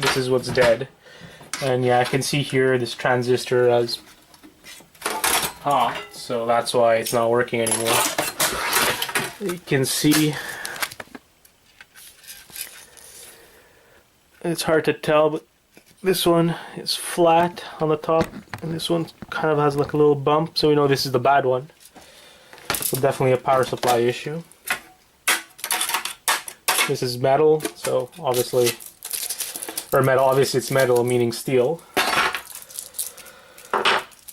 this is what's dead. And yeah, I can see here this transistor as hot, so that's why it's not working anymore. You can see it's hard to tell, but this one is flat on the top, and this one kind of has like a little bump, so we know this is the bad one. So definitely a power supply issue. This is metal, so obviously, or metal, obviously it's metal, meaning steel.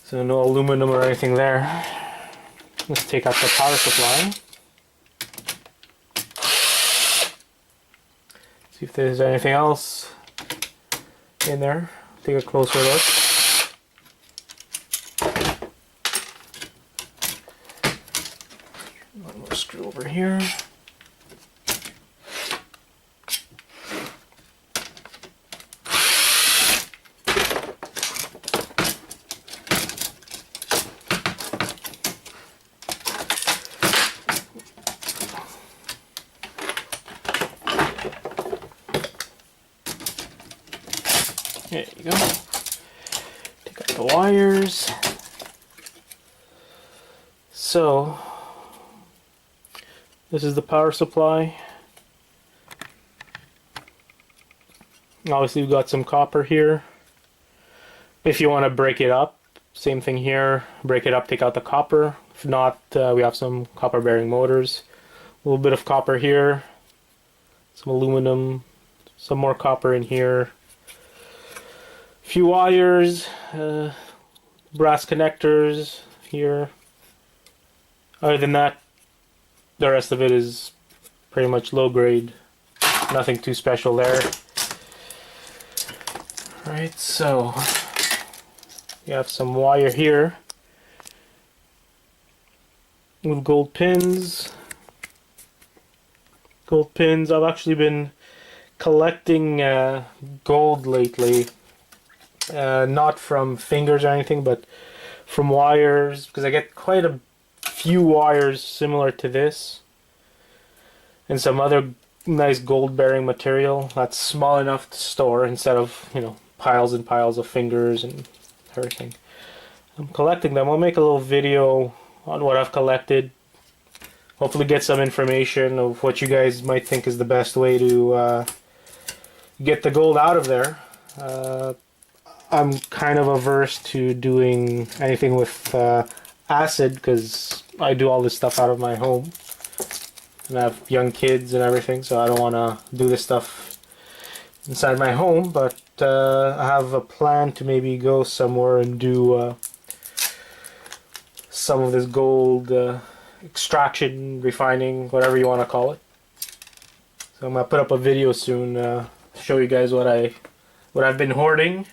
So no aluminum or anything there. Let's take out the power supply. See if there's anything else in there. Take a closer look. One more screw over here. There you go. Take out the wires. So, this is the power supply. Obviously we've got some copper here. If you want to break it up, same thing here. Break it up, take out the copper. If not, we have some copper bearing motors. A little bit of copper here. Some aluminum. Some more copper in here. Few wires, brass connectors here. Other than that, the rest of it is pretty much low grade. Nothing too special there. Alright, so you have some wire here with gold pins. Gold pins. I've actually been collecting gold lately. Not from fingers or anything, but from wires, because I get quite a few wires similar to this and some other nice gold bearing material that's small enough to store instead of, you know, piles and piles of fingers and everything. I'm collecting them. I'll make a little video on what I've collected, hopefully get some information of what you guys might think is the best way to get the gold out of there. I'm kind of averse to doing anything with acid because I do all this stuff out of my home and I have young kids and everything, so I don't want to do this stuff inside my home. But I have a plan to maybe go somewhere and do some of this gold extraction, refining, whatever you want to call it. So I'm gonna put up a video soon to show you guys what I've been hoarding.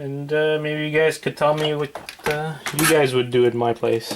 And maybe you guys could tell me what you guys would do at my place.